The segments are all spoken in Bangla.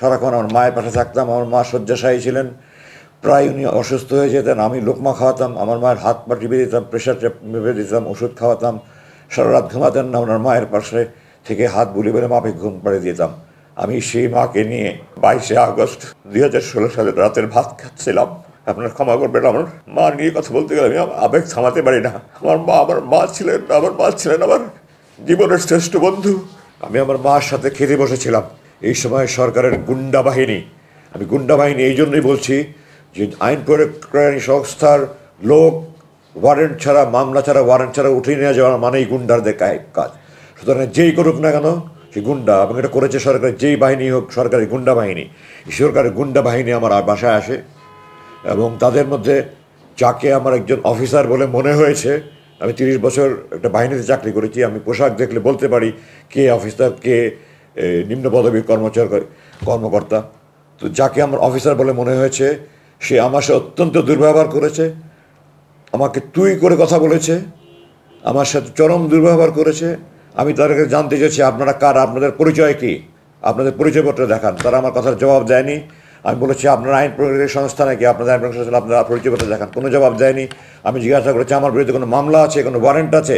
সারাক্ষণ আমার মায়ের পাশে থাকতাম। আমার মা শয্যাশায়ী ছিলেন, প্রায় উনি অসুস্থ হয়ে যেতেন। আমি লোকমা খাওয়াতাম, আমার মায়ের হাত পা টিপে দিতাম, প্রেশার মেপে দিতাম, ওষুধ খাওয়াতাম। সারা রাত ঘুমাতেন না, ওনার মায়ের পাশে থেকে হাত বুলি বলে মাপে ঘুম পাড়িয়ে দিতাম। আমি সেই মাকে নিয়ে 22শে আগস্ট 2016 সালের রাতের ভাত খাচ্ছিলাম। আপনারা ক্ষমা করবেন, আমার মা নিয়ে কথা বলতে গেলে আমি আবেগ থামাতে পারি না। আমার মা ছিলেন আমার জীবনের শ্রেষ্ঠ বন্ধু। আমি আমার মার সাথে খেতে বসেছিলাম। এই সময় সরকারের গুন্ডা বাহিনী, আমি গুন্ডা বাহিনী এই জন্যই বলছি যে আইন প্রয়োগকারী সংস্থার লোক ওয়ারেন্ট ছাড়া, মামলা ছাড়া, ওয়ারেন্ট ছাড়া উঠিয়ে নিয়ে যাওয়ার মানেই গুন্ডারদের কাজ। সুতরাং যেই করুক না কেন সে গুন্ডা, এবং এটা করেছে সরকারের যেই বাহিনী হোক, সরকারি গুন্ডা বাহিনী। সরকারের গুন্ডা বাহিনী আমার বাসায় আসে এবং তাদের মধ্যে যাকে আমার একজন অফিসার বলে মনে হয়েছে, আমি 30 বছর একটা বাহিনীতে চাকরি করেছি, আমি পোশাক দেখলে বলতে পারি কে অফিসার, কে নিম্ন পদবীর কর্মকর্তা। তো যাকে আমার অফিসার বলে মনে হয়েছে সে আমার সাথে অত্যন্ত দুর্ব্যবহার করেছে, আমাকে তুই করে কথা বলেছে, আমার সাথে চরম দুর্ব্যবহার করেছে। আমি তাদেরকে জানতে চেয়েছি আপনারা কার, আপনাদের পরিচয় কী, আপনাদের পরিচয়পত্র দেখান। তারা আমার কথার জবাব দেয়নি। আমি বলেছি আপনারা আইন প্রয়োগকারী সংস্থা নাকি, আপনাদের আইন প্রয়োগকারী সংস্থা, আপনারা পরিচয়পত্র দেখান। কোনো জবাব দেয়নি। আমি জিজ্ঞাসা করেছি আমার বিরুদ্ধে কোনো মামলা আছে, কোনো ওয়ারেন্ট আছে?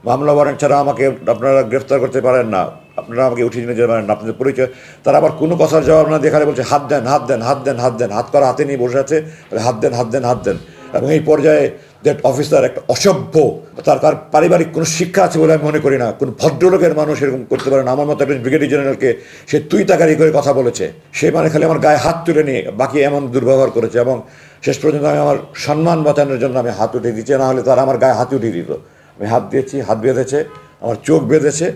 মামলা ওয়ারেন্ট ছাড়া আমাকে আপনারা গ্রেফতার করতে পারেন না, আপনারা আমাকে উঠিয়ে নিয়ে যেতে পারেন না, আপনাদের পরিচয়। তারা আবার কোনো কথার জবাব না দেখালে বলছে হাত দেন, হাত দেন, হাত দেন, হাত দেন, হাত করা হাতে নিয়ে বসে আছে, হাত দেন, হাত দেন, হাত দেন। এবং এই পর্যায়ে দ্যাট অফিসার একটা অসভ্য, তার পারিবারিক কোনো শিক্ষা আছে বলে আমি মনে করি না। কোনো ভদ্রলোকের মানুষ এরকম করতে পারে না। আমার মতো একজন ব্রিগেডিয়ার জেনারেলকে সে তুই তাকারি করে কথা বলেছে, সে মানে খালি আমার গায়ে হাত তুলে নিয়ে বাকি এমন দুর্ব্যবহার করেছে। এবং শেষ পর্যন্ত আমি আমার সম্মান বাঁচানোর জন্য আমি হাত উঠিয়ে দিচ্ছি, না হলে তারা আমার গায়ে হাত উঠিয়ে দিত। আমি হাত দিয়েছি, হাত বেঁধেছে, আমার চোখ বেঁধেছে,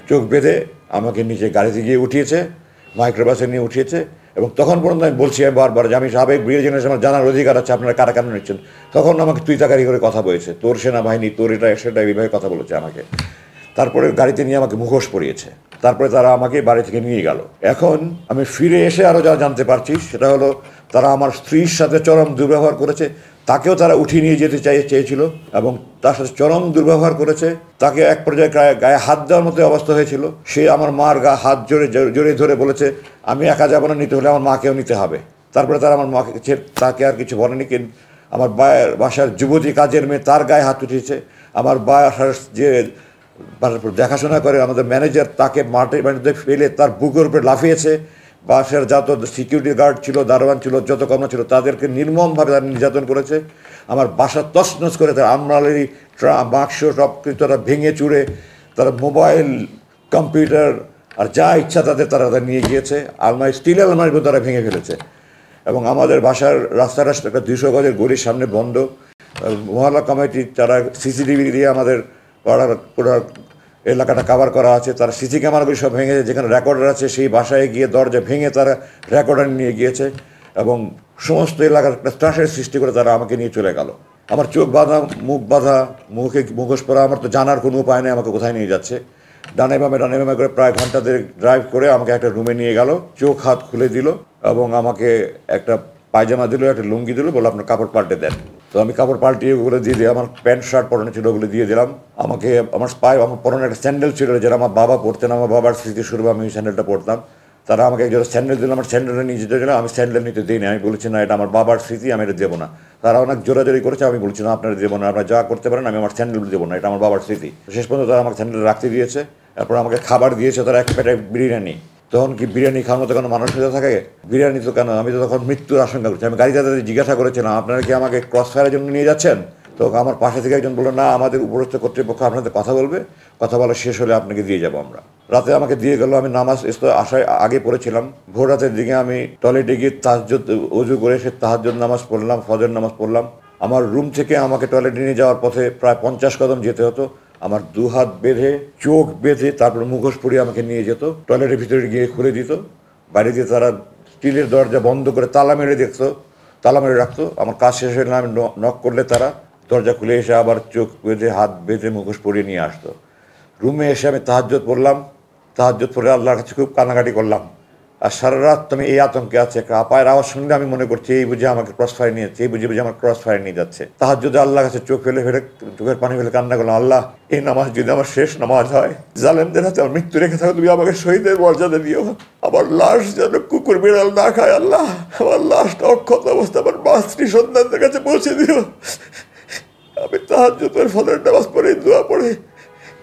চোখ বেঁধে আমাকে নিচে গাড়িতে গিয়ে উঠিয়েছে, মাইক্রোবাসে নিয়ে উঠিয়েছে। এবং তখন পর্যন্ত আমি বলছি বারবার যে আমি সাবেক ব্রিগেডিয়ার জেনারেল, আমার জানার অধিকার আছে আপনারা কারা কেন নিচ্ছেন। তখন আমাকে তুই তাকারি করে কথা বলেছে, তোর সেনাবাহিনী, তোর এটা সেটা, এইভাবে কথা বলেছে আমাকে। তারপরে গাড়িতে নিয়ে আমাকে মুখোশ পরিয়েছে। তারপরে তারা আমাকে বাড়ি থেকে নিয়ে গেল। এখন আমি ফিরে এসে আরও যা জানতে পারছি সেটা হলো তারা আমার স্ত্রীর সাথে চরম দুর্ব্যবহার করেছে, তাকেও তারা উঠিয়ে নিয়ে যেতে চেয়েছিল এবং তার সাথে চরম দুর্ব্যবহার করেছে। তাকে এক পর্যায়ে গায়ে হাত দেওয়ার মতো অবস্থা হয়েছিল। সে আমার মার হাত জোরে ধরে বলেছে আমি একা যাবো না, নিতে হলে আমার মাকেও নিতে হবে। তারপরে তারা আমার মাকে তাকে আর কিছু বলেনি। কিন্তু আমার বাসার যুবতী কাজের মেয়ে, তার গায়ে হাত উঠিয়েছে। আমার বাসার যে দেখাশোনা করে আমাদের ম্যানেজার, তাকে মাটির বাড়িতে ফেলে তার বুকের উপরে লাফিয়েছে। বাসার যত সিকিউরিটি গার্ড ছিল, দারোয়ান ছিল, যত কর্ম ছিল, তাদেরকে নির্মমভাবে তারা নির্যাতন করেছে। আমার বাসা তছনছ করে তারা আমরালেরই বাক্স সব কিছু তারা ভেঙে চুড়ে, তারা মোবাইল, কম্পিউটার আর যা ইচ্ছা তারা নিয়ে গিয়েছে। আলমারি, স্টিলের আলমারি তারা ভেঙে ফেলেছে। এবং আমাদের বাসার রাস্তাটা একটা 200 গজের গলির সামনে বন্ধ। মহল্লা কমিটি তারা সিসিটিভি দিয়ে আমাদের পুরো এলাকাটা কাভার করা আছে। তারা সিসি ক্যামেরাগুলি সব ভেঙেছে, যেখানে রেকর্ডার আছে সেই বাসায় গিয়ে দরজা ভেঙে তারা রেকর্ডার নিয়ে গিয়েছে এবং সমস্ত এলাকার একটা ত্রাসের সৃষ্টি করে তারা আমাকে নিয়ে চলে গেল। আমার চোখ বাঁধা, মুখ বাঁধা, মুখোশ পরা, আমার তো জানার কোনো উপায় নেই আমাকে কোথায় নিয়ে যাচ্ছে। ডানে বামে করে প্রায় ঘন্টা দেড়েক ড্রাইভ করে আমাকে একটা রুমে নিয়ে গেল, চোখ হাত খুলে দিল এবং আমাকে একটা পায়জামা দিল, একটা লুঙ্গি দিল, বলে আপনার কাপড় পাল্টে দেন। তো আমি কাপড় পাল্টিয়ে ওগুলো দিয়ে দিই, আমার প্যান্ট শার্ট পরানো ছিল ওগুলো দিয়ে দিলাম। আমাকে আমার আমার পরনে একটা স্যান্ডেল ছিল যেটা আমার বাবা পরতেন, আমার বাবার স্মৃতিস্বরূপ আমি ওই স্যান্ডেলটা পরতাম। তারা আমাকে একজন স্যান্ডেল দিল, আমার স্যান্ডেলটা নিয়ে যেতে গেলে আমি স্যান্ডেল নিতে দিই না। আমি বলেছি না, এটা আমার বাবার স্মৃতি, আমি এটা দেবো না। তারা অনেক জোরাজোরি করেছে, আমি বলছি না আপনারা দেবো না, আপনারা যা করতে পারেন, আমি আমার স্যান্ডেল দেবো না, এটা আমার বাবার স্মৃতি। শেষ পর্যন্ত তারা আমাকে স্যান্ডেল রাখতে দিয়েছে। তারপর আমাকে খাবার দিয়েছে তারা, এক প্যাকেট বিরিয়ানি। তখন কি বিরিয়ানি খাওয়ার মতো কোনো মানুষ হয়ে থাকে? বিরিয়ানি তো কেন, আমি তো তখন মৃত্যুর আশঙ্কা করছি। আমি গাড়িতে তাদের জিজ্ঞাসা করেছিলাম আপনারা কি আমাকে ক্রস ফায়ারের জন্য নিয়ে যাচ্ছেন? তো আমার পাশে থেকে একজন বললো না, আমাদের উপরস্থ কর্তৃপক্ষ আপনাদের কথা বলবে, কথা বলা শেষ হলে আপনাকে দিয়ে যাবো আমরা। রাতে আমাকে দিয়ে গেলো। আমি নামাজ আসায় আগে পড়েছিলাম। ভোর রাতের দিকে আমি টয়লেটে গিয়ে তাহাজ্জুদ ওযু করে সে তাহাজ্জুদ নামাজ পড়লাম, ফজর নামাজ পড়লাম। আমার রুম থেকে আমাকে টয়লেটে নিয়ে যাওয়ার পথে প্রায় 50 কদম যেতে হতো। আমার 2 হাত বেঁধে, চোখ বেঁধে, তারপর মুখোশ পরিয়ে আমাকে নিয়ে যেত, টয়লেটের ভিতরে গিয়ে খুলে দিত। বাইরে দিয়ে তারা স্টিলের দরজা বন্ধ করে তালা মেরে রাখতো। আমার কাজ শেষ হলে আমি নক করলে তারা দরজা খুলে এসে আবার চোখ বেঁধে, হাত বেঁধে, মুখোশ পরিয়ে নিয়ে আসতো। রুমে এসে আমি তাহাজ্জুদ পড়লাম। তাহাজ্জুদ পড়ে আল্লাহর কাছে খুব কান্নাকাটি করলাম আর সারা রাত তুমি এই আতঙ্কে আছে। একটা পায়ের আওয়াজ শুনলে আমি মনে করছি এই বুঝে আমাকে ক্রস ফায়ার নিয়েছে, এই বুঝে বুঝে আমার ক্রস ফায়ার নিয়ে যাচ্ছে। তাহাজ্জুদে আল্লাহর কাছে চোখ ফেলে ফেলে চোখের পানি ফেলে কান্না করলাম, আল্লাহ এই নামাজ যদি আমার শেষ নামাজ হয়, জালেমদের হাতে আমার মৃত্যু রেখে থাকো, তুমি আমাকে শহীদের মর্যাদা দিও। আমার লাশ যেন কুকুর বিড়াল না খায় আল্লাহ। আমার লাশটা অক্ষত অবস্থা আমার স্ত্রী সন্তানদের কাছে পৌঁছে দিও। আমি তাহাজ্জুদের ফজরের নামাজ পড়ে দোয়া পড়ে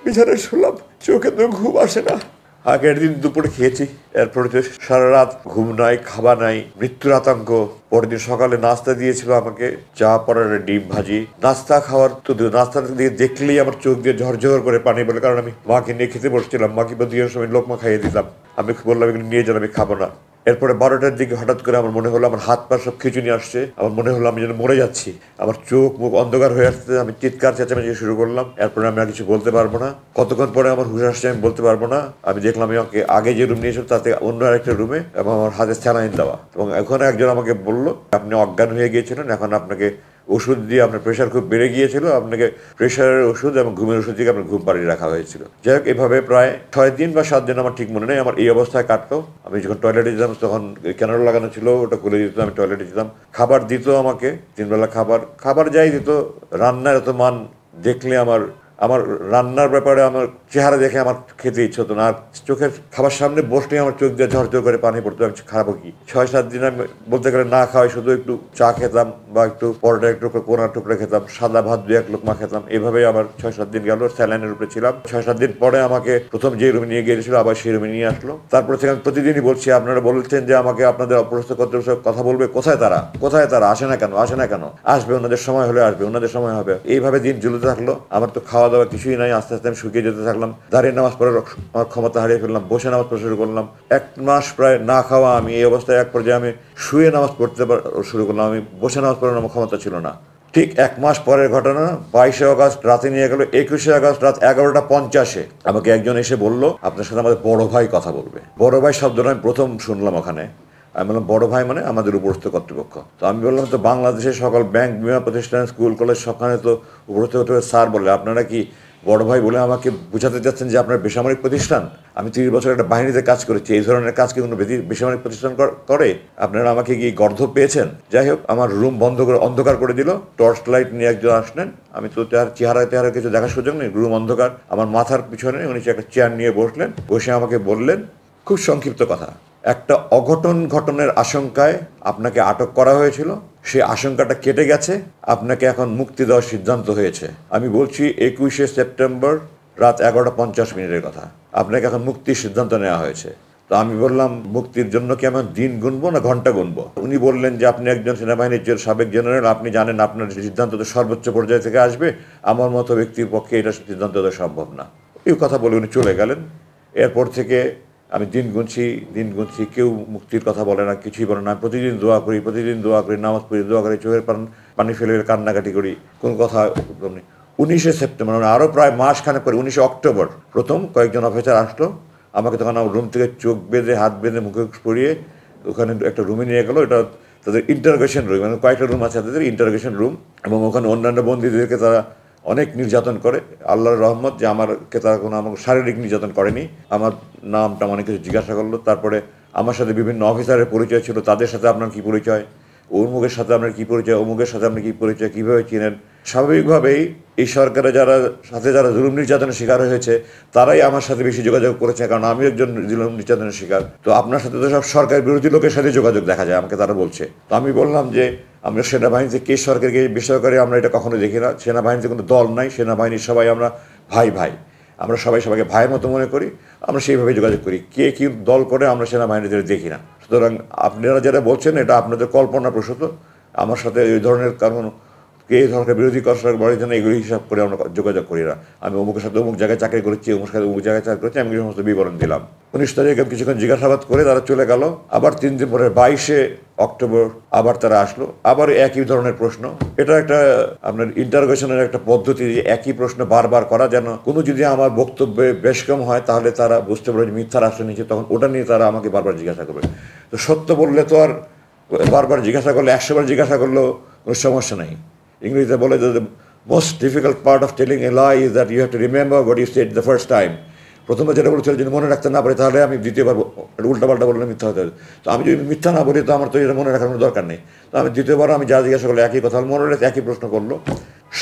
বিছানায় শুনলাম, চোখে তো ঘুম আসে না। আগের দিন দুপুরে খেয়েছি, এরপরে তো সারা রাত ঘুম নাই, খাওয়া নাই, মৃত্যুর আতঙ্ক। পরের দিন সকালে নাস্তা দিয়েছিল আমাকে, চা পড়ার ডিম ভাজি। নাস্তা খাওয়ার তো নাস্তাটা দিয়ে দেখলেই আমার চোখ দিয়ে ঝরঝর করে পানি বলে, কারণ আমি মাকে নিয়ে খেতে বসছিলাম, মাকে দুইয়ের সময় লোকমা খাইয়ে দিতাম। আমি বললাম এগুলো নিয়ে যান, আমি খাবো না। এরপরে 12টার দিকে হঠাৎ করে আমার মনে হলো আমার হাত পা সব খিঁচুনি আসছে, আমার মনে হলো আমি যেন মরে যাচ্ছি, আমার চোখ মুখ অন্ধকার হয়ে আসছে। আমি চিৎকার চেঁচামেচি শুরু করলাম। এরপরে আমি আর কিছু বলতে পারবো না। কতক্ষণ পরে আমার হুশ আসছে আমি বলতে পারবো না। আমি দেখলাম আমাকে আগে যে রুম নিয়েছিল তাতে অন্য আরেকটা রুমে, এবং আমার হাতে স্যালাইন দেওয়া, এবং এখন একজন আমাকে বললো আপনি অজ্ঞান হয়ে গিয়েছিলেন, এখন আপনাকে ওষুধ দিয়ে, আপনার প্রেশার খুব বেড়ে গিয়েছিল, আপনাকে প্রেশারের ওষুধ এবং ঘুমের ওষুধ দিয়ে আপনার ঘুম পাড়িয়ে রাখা হয়েছিল। যাই হোক, এভাবে প্রায় 6 দিন বা 7 দিন, আমার ঠিক মনে নেই, আমার এই অবস্থায় কাটতো। আমি যখন টয়লেটে যেতাম তখন ক্যানার লাগানো ছিল, ওটা খুলে দিত, আমি টয়লেটে যেতাম। খাবার দিত আমাকে 3 বেলা খাবার যাই দিত, রান্নার এত মান দেখলে আমার রান্নার ব্যাপারে আমার চেহারা দেখে আমার খেতে ইচ্ছে হতো না। আর চোখের খাবার সামনে বসলে আমার চোখ দিয়ে ঝরঝর করে পানি পড়তো। আমি খারাপও কি 6-7 দিন আমি বলতে গেলে না খাওয়াই, শুধু একটু চা খেতাম বা একটু পরোটা একটু কোনার টুকরা খেতাম, সাদা ভাত 2-1 লোকমা খেতাম। এভাবেই আমার 6-7 দিন গেল, স্যালাইনের উপরে ছিলাম। 6-7 দিন পরে আমাকে প্রথম যে রুমে নিয়ে গিয়েছিল আবার সেই রুমে নিয়ে আসলো। তারপর থেকে আমি প্রতিদিনই বলছি, আপনারা বলছেন যে আমাকে আপনাদের অপরস্থ কর্তৃপক্ষ কথা বলবে, কোথায় তারা আসে না কেন? আসবে, ওনাদের সময় হলে আসবে, ওনাদের সময় হবে। এইভাবে দিন ঝুলতে থাকলো। আমার তো খাওয়া দাওয়া কিছুই নাই। আস্তে আস্তে আমি শুকিয়ে যেতে থাকলাম। দাঁড়িয়ে নামাজ পড়ার আমার ক্ষমতা হারিয়ে ফেললাম। বসে নামাজ পড়া শুরু করলাম। 1 মাস প্রায় না খাওয়া আমি। এই অবস্থায় এক পর্যায়ে আমি শুয়ে নামাজ পড়তে শুরু করলাম। আমি বসে নামাজ পড়ার আমার ক্ষমতা ছিল না। ঠিক 1 মাস পরের ঘটনা, 22শে আগস্ট রাতে নিয়ে গেল। 21শে আগস্ট রাত 11টা 50-এ আমাকে একজন এসে বলল, আপনার সাথে আমাদের বড় ভাই কথা বলবে। বড় ভাই শব্দটা আমি প্রথম শুনলাম ওখানে। আমি বললাম বড় ভাই মানে আমাদের উপরস্থ কর্তৃপক্ষ। তো আমি বললাম তো বাংলাদেশের সকল ব্যাংক, বিমা প্রতিষ্ঠান, স্কুল কলেজ সবখানে তো উপরস্থ কর্তৃপক্ষ স্যার বলে, আপনারা কি বড় ভাই বলে আমাকে বোঝাতে চাচ্ছেন যে আপনার বেসামরিক প্রতিষ্ঠান? আমি 30 বছর একটা বাহিনীতে কাজ করেছি, এই ধরনের কাজ কি কোনো বেসামরিক প্রতিষ্ঠান করে? আপনারা আমাকে কি গর্ধব পেয়েছেন? যাই হোক, আমার রুম বন্ধ করে অন্ধকার করে দিল। টর্চ লাইট নিয়ে একজন আসলেন, আমি তো তার চেহারা কিছু দেখার সুযোগ নেই, রুম অন্ধকার। আমার মাথার পিছনে উনি একটা চেয়ার নিয়ে বসে আমাকে বললেন, খুব সংক্ষিপ্ত কথা, একটা অঘটন ঘটনের আশঙ্কায় আপনাকে আটক করা হয়েছিল, সেই আশঙ্কাটা কেটে গেছে, আপনাকে এখন মুক্তি দেওয়ার সিদ্ধান্ত হয়েছে। আমি বলছি 21শে সেপ্টেম্বর রাত 11টা 50 কথা। আপনাকে এখন মুক্তির সিদ্ধান্ত নেওয়া হয়েছে। তো আমি বললাম, মুক্তির জন্য কি আমি দিন গুনবো না ঘন্টা গুনবো? উনি বললেন যে আপনি একজন সেনাবাহিনীর সাবেক জেনারেল, আপনি জানেন আপনার সিদ্ধান্ত তো সর্বোচ্চ পর্যায় থেকে আসবে, আমার মতো ব্যক্তির পক্ষে এটা সিদ্ধান্ত দেওয়া সম্ভব না। এই কথা বলে উনি চলে গেলেন। এরপর থেকে আমি দিন গুনছি, কেউ মুক্তির কথা বলে না, কিছুই বলে না। প্রতিদিন দোয়া করি, নামাজ পড়ি, দোয়া করি, চোখের পানি ফেলে কান্নাকাটি করি, কোনো কথা নেই। 19শে সেপ্টেম্বর, মানে আরও প্রায় মাসখানেক পরে, 19শে অক্টোবর প্রথম কয়েকজন অফিসার আসলো আমাকে। তখন আমার রুম থেকে চোখ বেঁধে, হাত বেঁধে, মুখে পরিয়ে ওখানে একটা রুমে নিয়ে গেলো। এটা তাদের ইন্টারোগেশন রুম, মানে কয়েকটা রুম আছে তাদের ইন্টারোগেশন রুম, এবং ওখানে অন্যান্য বন্দীদেরকে তারা অনেক নির্যাতন করে। আল্লাহর রহমত যে আমাকে তারা কোনো আমাকে শারীরিক নির্যাতন করেনি। আমার নামটা অনেক কিছু জিজ্ঞাসা করলো। তারপরে আমার সাথে বিভিন্ন অফিসারের পরিচয় ছিল, তাদের সাথে আপনার কী পরিচয়, অমুকের সাথে আপনার কী পরিচয়, অমুকের সাথে আপনার কী পরিচয়, কীভাবে চিনেন। স্বাভাবিকভাবেই এই সরকারে যারা জুলুম নির্যাতনের শিকার হয়েছে তারাই আমার সাথে বেশি যোগাযোগ করেছে, কারণ আমি একজন জুলুম নির্যাতনের শিকার। তো আপনার সাথে তো সব সরকার বিরোধী লোকের সাথে যোগাযোগ দেখা যায়, আমাকে তারা বলছে। তো আমি বললাম যে আমরা সেনাবাহিনীতে কে সরকারকে বেসরকারি আমরা এটা কখনো দেখি না। সেনাবাহিনীতে কোনো দল নাই, সেনাবাহিনীর সবাই আমরা ভাই, আমরা সবাইকে ভাইয়ের মতো মনে করি, আমরা সেইভাবে যোগাযোগ করি। কে কী দল করে আমরা সেনাবাহিনীতে দেখি না। সুতরাং আপনারা যারা বলছেন এটা আপনাদের কল্পনাপ্রসূত। আমার সাথে এই ধরনের কারণ কে ধরনের বিরোধী করার বাড়ির জন্য এগুলি হিসাব করে আমরা যোগাযোগ করি না। আমি অমুকের সাথে অমুক জায়গায় চাকরি করেছি, অমুক সাথে অমুক জায়গায় চাকরি করেছি, আমি সমস্ত বিবরণ দিলাম। 19 তারিখে কিছুক্ষণ জিজ্ঞাসাবাদ করে তারা চলে গেল। আবার 3 দিন পরে 22শে অক্টোবর আবার তারা আসলো, আবার একই ধরনের প্রশ্ন। এটা একটা আপনার ইন্টারোগেশনের একটা পদ্ধতি, একই প্রশ্ন বারবার করা, যেন কোনো যদি আমার বক্তব্যে বেশ কম হয় তাহলে তারা বুঝতে পারে যে মিথ্যার আশ্রয় নিচ্ছে, তখন ওটা নিয়ে তারা আমাকে বারবার জিজ্ঞাসা করবে। তো সত্য বললে তো আর বারবার জিজ্ঞাসা করলে, 100 বার জিজ্ঞাসা করলেও কোনো সমস্যা নেই। ইংরেজিতে বলে যে the most difficult part of telling a lie is that you have to remember what you said the first time. প্রথমবার যেটা বলেছিল যদি মনে রাখতে না পারি তাহলে আমি দ্বিতীয়বার উল্টাপাল্টা বললে মিথ্যা হতে হবে। তো আমি যদি মিথ্যা না বলি তো আমার তো এটা মনে রাখার কোনো দরকার নেই। তো আমি দ্বিতীয়বার আমি যা জিজ্ঞাসা করলো একই কথা মনে রেখে একই প্রশ্ন করলো।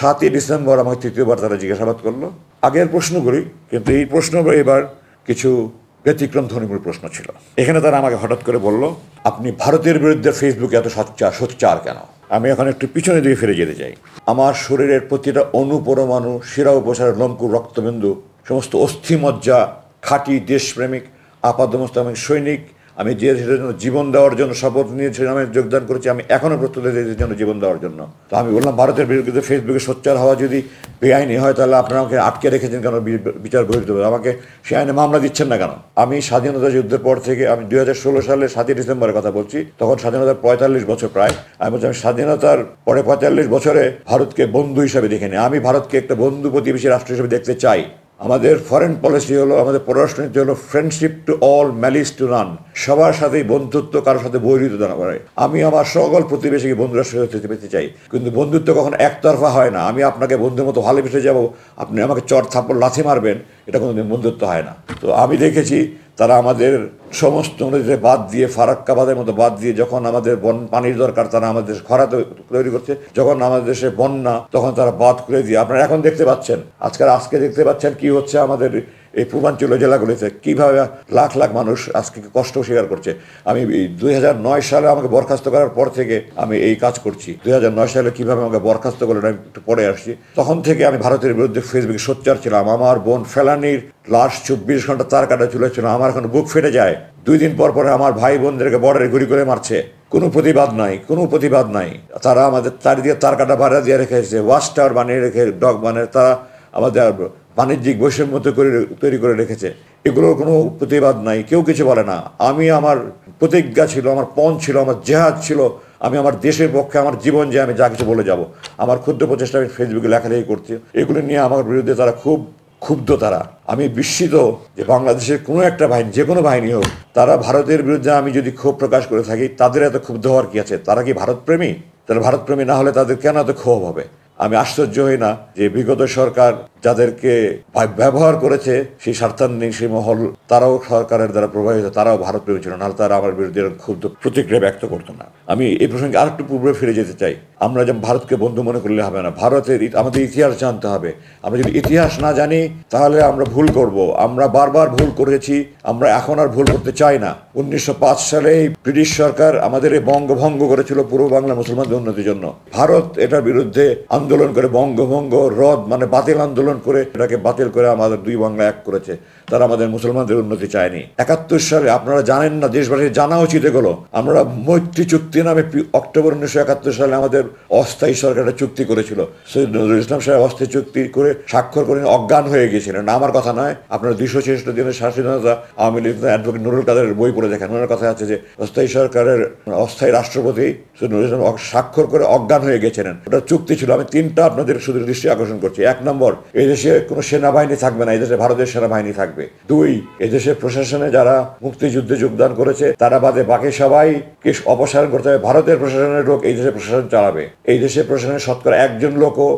7ই ডিসেম্বর আমাকে তৃতীয়বার তারা জিজ্ঞাসাবাদ করলো আগের প্রশ্নগুলি, কিন্তু এই প্রশ্ন এবার কিছু ব্যতিক্রম ধ্বনিমূল প্রশ্ন ছিল। এখানে তারা আমাকে হঠাৎ করে বলল, আপনি ভারতের বিরুদ্ধে ফেসবুকে এত সোচ্চার কেন? আমি এখন একটু পিছনে দিকে ফিরে যেতে চাই। আমার শরীরের প্রতিটা অনুপরমাণু, শিরা উপসারের লম্কুর, রক্তবিন্দু, সমস্ত অস্থিমজ্জা, খাঁটি দেশপ্রেমিক আপাদমস্তমিক সৈনিক, আমি যে দেশের জন্য জীবন দেওয়ার জন্য শপথ নিয়েছিলাম, আমি যোগদান করেছি, আমি এখনও প্রস্তুত দেশের জন্য জীবন দেওয়ার জন্য। তো আমি বললাম ভারতের বিরুদ্ধে ফেসবুকে সোচ্চার হওয়া যদি বেআইনি হয় তাহলে আপনারা আমাকে আটকে রেখেছেন কেন? বিচার বহির্ভূত হবে, আমাকে সে আইনে মামলা দিচ্ছেন না কেন? আমি স্বাধীনতা যুদ্ধের পর থেকে, আমি 2016 সালের 7ই ডিসেম্বরের কথা বলছি, তখন স্বাধীনতার 45 বছর প্রায়। আমি বলছি আমি স্বাধীনতার পরে 45 বছরে ভারতকে বন্ধু হিসাবে দেখিনি। আমি ভারতকে একটা বন্ধু প্রতিবেশী রাষ্ট্র হিসেবে দেখতে চাই। আমাদের ফরেন পলিসি হলো, আমাদের পররাষ্ট্রনীতি হলো friendship to all, malice two নান। সবার সাথেই বন্ধুত্ব, কারোর সাথে বৈরিতা না করে। আমি আমার সকল প্রতিবেশীকে বন্ধু রাষ্ট্র হতে পেতে চাই, কিন্তু বন্ধুত্ব কখনো একতরফা হয় না। আমি আপনাকে বন্ধুর মতো ভালোবেসে যাব, আপনি আমাকে চট থাপ্পড় লাথি মারবেন, এটা কোনোদিন বন্ধুত্ব হয় না। তো আমি দেখেছি তারা আমাদের সমস্ত নদীতে বাদ দিয়ে, ফারাক্কাবাদের মতো বাদ দিয়ে, যখন আমাদের পানির দরকার তারা আমাদের খরা তৈরি করছে, যখন আমাদের দেশে বন্যা তখন তারা বাদ করে দিয়ে, আপনারা এখন দেখতে পাচ্ছেন, আজকে দেখতে পাচ্ছেন কি হচ্ছে আমাদের এই পূর্বাঞ্চলীয় জেলাগুলিতে, কীভাবে লাখ লাখ মানুষ আজকে কষ্ট স্বীকার করছে। আমি 2009 সালে আমাকে বরখাস্ত করার পর থেকে আমি এই কাজ করছি। 2009 সালে কীভাবে আমাকে বরখাস্ত করলেন আমি একটু পরে আসছি। তখন থেকে আমি ভারতের বিরুদ্ধে ফেসবুকে সোচ্চার ছিলাম। আমার বোন ফেলানির লাশ 24 ঘন্টা তার কাটা চলেছিল, আমার এখন বুক ফেটে যায়। 2 দিন পর পরে আমার ভাই বোনদেরকে বর্ডারে গুলি করে মারছে, কোনো প্রতিবাদ নাই, কোনো প্রতিবাদ নাই। তারা আমাদের চারিদিকে তার কাটা বাড়া দিয়ে রেখেছে, ওয়াচ টাওয়ার বানিয়ে রেখে, ডগ বানিয়ে তারা আমাদের বাণিজ্যিক বৈষম্য তৈরি করে রেখেছে। এগুলোর কোনো প্রতিবাদ নাই, কেউ কিছু বলে না। আমি, আমার প্রতিজ্ঞা ছিল, আমার পণ ছিল, আমার জেহাদ ছিল, আমি আমার দেশের পক্ষে আমার জীবন যে আমি যা কিছু বলে যাব। আমার ক্ষুদ্র প্রচেষ্টা আমি ফেসবুকে লেখালেখি করছি। এগুলো নিয়ে আমার বিরুদ্ধে তারা খুব ক্ষুব্ধ। তারা, আমি বিস্মিত যে বাংলাদেশের কোনো একটা বাহিনী, যে কোনো বাহিনী হোক, তারা ভারতের বিরুদ্ধে আমি যদি ক্ষোভ প্রকাশ করে থাকি, তাদের এত ক্ষুব্ধ হওয়ার কি আছে? তারা কি ভারতপ্রেমী? তারা ভারতপ্রেমী না হলে তাদের কেন এত ক্ষোভ হবে? আমি আশ্চর্য হই না যে বিগত সরকার যাদেরকে ব্যবহার করেছে, সেই স্বার্থান্বেষী মহল, তারাও সরকারের দ্বারা প্রভাবিত, তারাও ভারতপ্রেমী ছিল, নাহলে তারা আমার বিরুদ্ধে ক্ষুব্ধ প্রতিক্রিয়া ব্যক্ত করতো না। আমি এই প্রসঙ্গে আরেকটু পূর্বে ফিরে যেতে চাই। আমরা যেমন ভারতকে বন্ধু মনে করলে হবে না, ভারতের আমাদের ইতিহাস জানতে হবে। আমরা যদি ইতিহাস না জানি তাহলে আমরা ভুল করব। আমরা বারবার ভুল করেছি, আমরা এখন আর ভুল করতে চাই না। 1905 সালে ব্রিটিশ সরকার আমাদের এই বঙ্গভঙ্গ করেছিল পূর্ব বাংলা মুসলমানদের উন্নতির জন্য। ভারত এটার বিরুদ্ধে আন্দোলন করে, বঙ্গভঙ্গ রদ মানে বাতিল আন্দোলন করে, এটাকে বাতিল করে আমাদের 2 বাংলা এক করেছে। তারা আমাদের মুসলমানদের উন্নতি চায়নি। 71 সালে, আপনারা জানেন না, দেশবাসীর জানা উচিত এগুলো, আমরা মৈত্রী চুক্তি নামে অক্টোবর 1971 সালে আমাদের অস্থায়ী সরকার একটা চুক্তি করেছিল। সৈয়দ নজরুল ইসলাম সাহেব অস্থায়ী চুক্তি করে স্বাক্ষর করে অজ্ঞান হয়ে গিয়েছিলেন। আমার কথা নয়, আপনারা 266 দিনের স্বাধীনতা আওয়ামী লীগ অ্যাডভোকেট নুরুল কাদেরের বই পড়ে দেখেন। ওনার কথা আছে যে অস্থায়ী সরকারের অস্থায়ী রাষ্ট্রপতি সৈয়দ নজরুল ইসলাম স্বাক্ষর করে অজ্ঞান হয়ে গেছিলেন। ওটা চুক্তি ছিল। আমি 3টা আপনাদের শুধু দৃষ্টি আকর্ষণ করছি। 1 নম্বর, এই দেশে কোনো সেনাবাহিনী থাকবে না, এই দেশে ভারতের সেনাবাহিনী থাকবে। 2, এই দেশের প্রশাসনে যারা মুক্তিযুদ্ধে যোগদান করেছে তারা বাদে বাকি সবাইকে অপসারণ করতে হবে। ভারতের প্রশাসনের লোক এই দেশে প্রশাসন চালাবে। এই দেশের প্রশাসনের শতকরা 1জন লোকও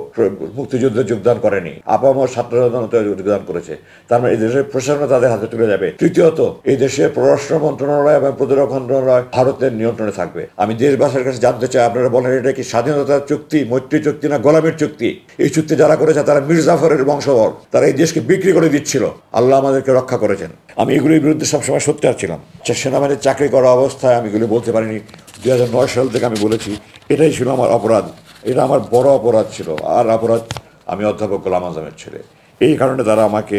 মুক্তিযুদ্ধে যোগদান করেনি, আপামর ছাত্রজনতা যোগদান করেছে। তার মানে এই দেশের প্রশাসন তাদের হাতে তুলে যাবে। তৃতীয়ত, এই দেশের পররাষ্ট্র মন্ত্রণালয় এবং প্রতিরক্ষা মন্ত্রণালয় ভারতের নিয়ন্ত্রণে থাকবে। আমি দেশবাসীর কাছে জানতে চাই, আপনারা বলেন এটা কি স্বাধীনতার চুক্তি, মৈত্রী চুক্তি না গোলামীর চুক্তি? এই চুক্তি যারা করেছে তারা মির্জাফরের বংশধর, তারা এই দেশকে বিক্রি করে দিচ্ছিল। আল্লাহ আমাদেরকে রক্ষা করেছেন। আমি এগুলির বিরুদ্ধে সবসময় সোচ্চার ছিলাম। সেনাবাহিনীর চাকরি করা অবস্থায় আমি এগুলি বলতে পারিনি। 2009 সাল থেকে আমি বলেছি, এটাই ছিল আমার অপরাধ, এটা আমার বড় অপরাধ ছিল। আর অপরাধ, আমি অধ্যাপক গোলাম আজমের ছেলে। এই কারণে তারা আমাকে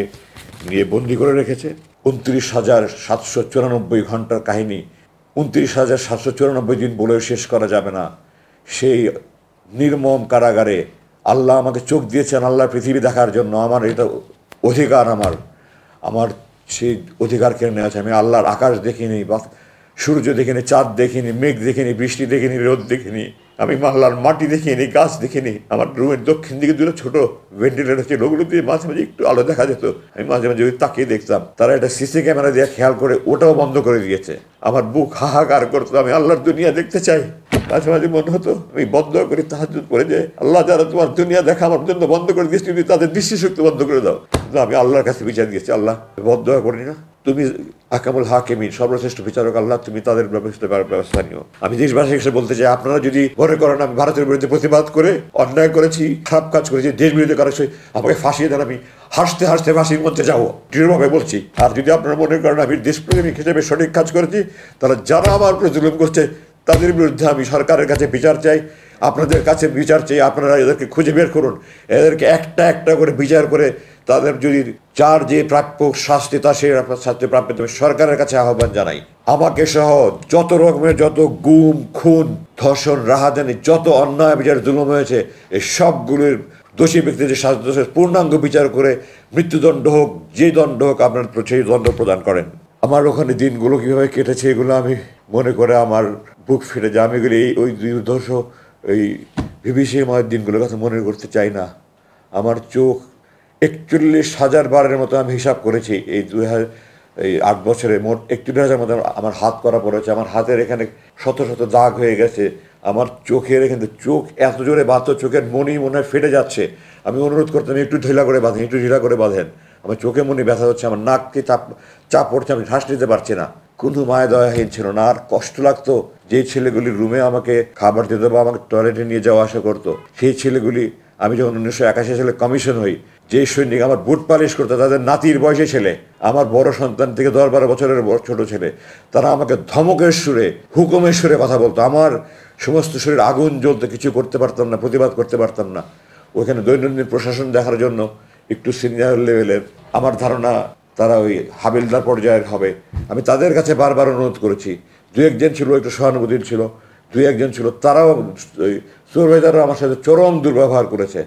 নিয়ে বন্দি করে রেখেছে। 29,794 ঘন্টার কাহিনী, 29,794 দিন বলেও শেষ করা যাবে না। সেই নির্মম কারাগারে আল্লাহ আমাকে চোখ দিয়েছেন, আল্লাহ পৃথিবী দেখার জন্য। আমার এটা অধিকার, আমার সেই অধিকার কেড়ে নেওয়া আছে। আমি আল্লাহর আকাশ দেখিনি, বা সূর্য দেখিনি, চাঁদ দেখিনি, মেঘ দেখিনি, বৃষ্টি দেখিনি, রোদ দেখিনি, আমি আল্লাহর মাটি দেখিনি, গাছ দেখিনি। আমার রুমের দক্ষিণ দিকে 2টা ছোট ভেন্টিলেটর ছিল, ওগুলো দিয়ে মাঝে মাঝে একটু আলো দেখা যেত। আমি মাঝে মাঝে ওই তাকিয়ে দেখতাম। তারা একটা সিসি ক্যামেরা দিয়ে খেয়াল করে ওটাও বন্ধ করে দিয়েছে। আমার বুক হাহাকার করতো, আমি আল্লাহর দুনিয়া দেখতে চাই। মাঝে মাঝে মনে হতো আমি বন্ধ করে তাহাজ্জুদ পড়ে যে আল্লাহ যারা তোমার দুনিয়া দেখা আমার জন্য বন্ধ করে দিয়েছি তুমি তাদের দৃষ্টিশক্তি বন্ধ করে দাও। কিন্তু আমি আল্লাহর কাছে বিচার দিয়েছি, আল্লাহ বন্ধ করি না, তুমি আকামুল হাকিমিন সর্বশ্রেষ্ঠ বিচারক আল্লাহ, তুমি তাদের ব্যবস্থা নিও। আমি দেশবাসীর কাছে বলতে চাই, আপনারা যদি মনে করেন আমি ভারতের বিরুদ্ধে প্রতিবাদ করে অন্যায় করেছি, খারাপ কাজ করেছি, দেশ বিরোধী করেছি, আমাকে ফাঁসিয়ে দেন, আমি হাসতে হাসতে ফাঁসির মধ্যে যাবো, দৃঢ়ভাবে বলছি। আর যদি আপনারা মনে করেন আমি দেশপ্রেমিক হিসেবে সঠিক কাজ করেছি, তাহলে যারা আমার উপরে জুলুম করছে তাদের বিরুদ্ধে আমি সরকারের কাছে বিচার চাই, আপনাদের কাছে বিচার চাই। আপনারা এদেরকে খুঁজে বের করুন, এদেরকে একটা একটা করে বিচার করে তাদের যদি যার যে প্রাপ্য শাস্তি তা সেই শাস্তি প্রাপ্য তবে সরকারের কাছে আহ্বান জানাই। আমাকে সহ যত রকমের যত গুম খুন ধর্ষণ রাহাজানি যত অন্যায় বিচার জুলুম হয়েছে এই সবগুলির দোষী ব্যক্তিদের শাস্তি পূর্ণাঙ্গ বিচার করে মৃত্যুদণ্ড হোক, যে দণ্ড হোক আপনার সেই দণ্ড প্রদান করেন। আমার ওখানে দিনগুলো কীভাবে কেটেছে এগুলো আমি মনে করে আমার বুক ফেটে যায়। আমি এগুলি ওই দুর্ধর্ষ এই বিভীষিকাময় দিনগুলোর কথা মনে করতে চাই না। আমার চোখ 41,000 বারের মতো আমি হিসাব করেছি এই 8 বছরে মোট 41,000 মতো আমার হাত করা পড়েছে। আমার হাতের এখানে শত শত দাগ হয়ে গেছে, আমার চোখের এখানে চোখ এত জোরে বাঁধতো চোখের মনি মনে হয় ফেটে যাচ্ছে। আমি অনুরোধ করতাম একটু ঢিলা করে বাঁধেন, একটু ঢিলা করে বাঁধেন, আমার চোখে মনি ব্যথা হচ্ছে, আমার নাককে চাপ পড়ছে, আমি শ্বাস নিতে পারছি না। কোনো মায়া দয়াহীন ছিল না। আর কষ্ট লাগতো যে ছেলেগুলি রুমে আমাকে খাবার দিত বা আমাকে টয়লেটে নিয়ে যাওয়া আসা করতো, সেই ছেলেগুলি আমি যখন 1981 সালে কমিশন হই, যে সৈনিক আমার বুট পালিশ করতো তাদের নাতির বয়সী ছেলে, আমার বড় সন্তান থেকে 10-12 বছরের ছোট ছেলে, তারা আমাকে ধমকের সুরে হুকুমের সুরে কথা বলতো। আমার সমস্ত শরীর আগুন জ্বলতে, কিছু করতে পারতাম না, প্রতিবাদ করতে পারতাম না। ওইখানে দৈনন্দিন প্রশাসন দেখার জন্য একটু সিনিয়র লেভেলের, আমার ধারণা তারা ওই হাবিলদার পর্যায়ের হবে। আমি তাদের কাছে বারবার অনুরোধ করেছি, 2-1 জন ছিল একটু সহানুভূতির ছিল, 2-1 জন ছিল, তারাও ওই সুপারভাইজাররা আমার সাথে চরম দুর্ব্যবহার করেছে।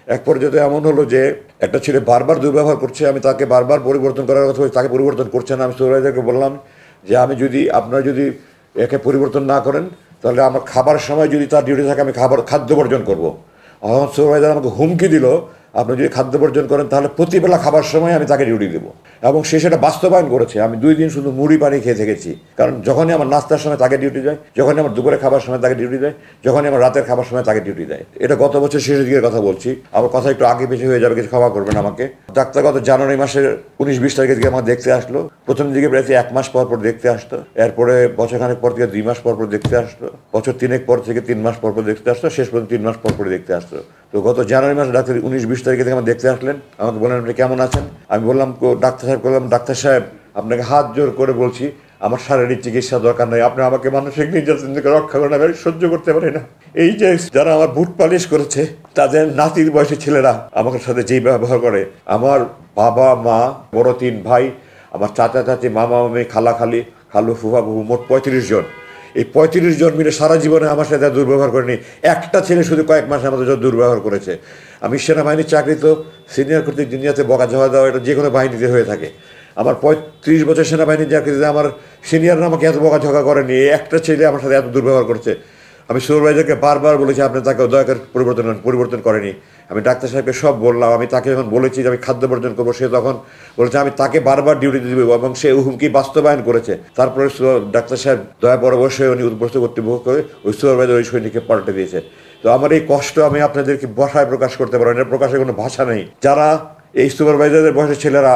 এক পর্যায়ে এমন হলো যে একটা ছেলে বারবার দুর্ব্যবহার করছে, আমি তাকে বারবার পরিবর্তন করার কথা বলছি, তাকে পরিবর্তন করছে না। আমি সুপারভাইজারকে বললাম যে আমি যদি আপনারা যদি একে পরিবর্তন না করেন তাহলে আমার খাবার সময় যদি তার ডিউটি থাকে আমি খাদ্য বর্জন করবো। আমার সুপারভাইজার আমাকে হুমকি দিল, আপনি যদি খাদ্য বর্জন করেন তাহলে প্রতিবেলা খাবার সময় আমি তাকে ডিউটি দেবো। এবং সে সেটা বাস্তবায়ন করেছে। আমি 2 দিন শুধু মুড়ি পানি খেয়ে থেকেছি, কারণ যখনই আমার নাস্তার সময় তাকে ডিউটি দেয়, যখনই আমার দুপুরে খাবার সময় তাকে ডিউটি দেয়, যখনই আমার রাতের খাবার সময় তাকে ডিউটি দেয়। এটা গত বছর শেষের দিকের কথা বলছি, আমার কথা একটু আগে পিছিয়ে হয়ে যাবে, কিছু ক্ষমা করবেন আমাকে। ডাক্তার গত জানুয়ারি মাসের 19-20 তারিখের দিকে আমার দেখতে আসলো। প্রথম দিকে প্রায় 1 মাস পর পর দেখতে আসতো, এরপরে বছরখানেক পর থেকে 2 মাস পর পর দেখতে আসতো, বছর 3 পর থেকে 3 মাস পর পর দেখতে আসতো, শেষ পর্যন্ত 3 মাস পর পর দেখতে আসতো। তো গত জানুয়ারি মাসে ডাক্তার 19-20 তারিখে থেকে আমার দেখতে আসলেন, আমাকে বললেন আপনি কেমন আছেন। আমি বললাম ডাক্তার সাহেব, বললাম ডাক্তার সাহেব আপনাকে হাত জোর করে বলছি আমার শারীরিক চিকিৎসা দরকার নেই, আপনি আমাকে মানসিক নির্যাতন থেকে রক্ষা করেন, আমি সহ্য করতে পারি না। এই যে যারা আমার বুট পালিশ করেছে তাদের নাতির বয়সী ছেলেরা আমার সাথে যেই ব্যবহার করে, আমার বাবা মা, বড় 3 ভাই, আমার চাচা চাচি, মামা মামি, খালা খালি, খালু ফুফা ফুফু, মোট 35 জন। এই 35 জন মিলে সারা জীবনে আমার সাথে দুর্ব্যবহার করেনি। একটা ছেলে শুধু কয়েক মাসে আমাদের সাথে দুর্ব্যবহার করেছে। আমি সেনাবাহিনীর চাকরি তো সিনিয়র কর্তৃক দুনিয়াতে বকা ঝাওয়া দেওয়া এটা যে কোনো বাহিনীতে হয়ে থাকে। আমার 35 বছর সেনাবাহিনীর চাকরিতে আমার সিনিয়ররা আমাকে এত বকাঝকা করেনি, একটা ছেলে আমার সাথে এত দুর্ব্যবহার করছে। আমি সুপারভাইজারকে বারবার বলেছি আপনি তাকে দয়া করে পরিবর্তন করেনি। আমি ডাক্তার সাহেবকে সব বললাম, আমি তাকে যখন বলেছি যে আমি খাদ্য বর্জন করবো, সে তখন বলেছে আমি তাকে বারবার ডিউটি দিব এবং সে হুমকি বাস্তবায়ন করেছে। তারপরে ডাক্তার সাহেব দয়া পরবশে উনি উদ্বস্ত কর্তৃপক্ষ করে ওই সুপারভাইজার ওই সৈনিককে পাল্টে দিয়েছে। তো আমার এই কষ্ট আমি আপনাদেরকে ভাষায় প্রকাশ করতে পারি না, প্রকাশের কোনো ভাষা নেই। যারা এই সুপারভাইজারের বয়সের ছেলেরা,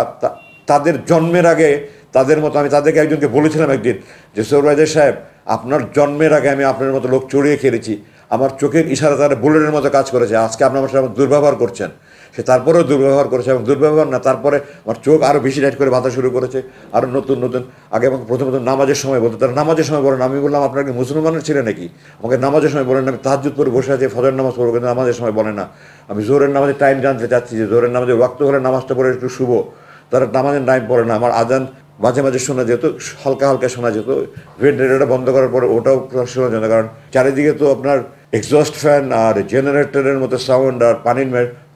তাদের জন্মের আগে তাদের মতো আমি তাদেরকে একজনকে বলেছিলাম একদিন যে সুপারভাইজার সাহেব আপনার জন্মের আগে আমি আপনার মতো লোক চড়িয়ে খেলেছি, আমার চোখের ইশারা তারা বুলেটের মতো কাজ করেছে, আজকে আপনি আমার সাথে দুর্ব্যবহার করছেন। সে তারপরেও দুর্ব্যবহার করেছে এবং দুর্ব্যবহার না, তারপরে আমার চোখ আরও বেশি টাইট করে বাঁধা শুরু করেছে, আরও নতুন নতুন। আগে আমাকে প্রথমত নামাজের সময় বলতো, তারা নামাজের সময় বলেন। আমি বললাম আপনার কি মুসলমানের ছিলেন নাকি, আমাকে নামাজের সময় বলেন। আমি তাহাজ্জুদ করে বসে আছি, ফজর নামাজ পড়বো, কিন্তু নামাজের সময় বলে না। আমি জোহরের নামাজের টাইম জানতে চাচ্ছি যে জোহরের নামাজের ওয়াক্ত হলে নামাজটা পড়ে একটু শুভ, তারা নামাজের টাইম পড়ে না। আমার আজান মাঝে মাঝে শোনা যেত, হালকা হালকা শোনা যেত, ভেন্টিলেটরটা বন্ধ করার পরে ওটাও শোনা যেত, কারণ চারিদিকে তো আপনার এক্সস্ট ফ্যান আর জেনারেটরের মতো সাউন্ড আর পানির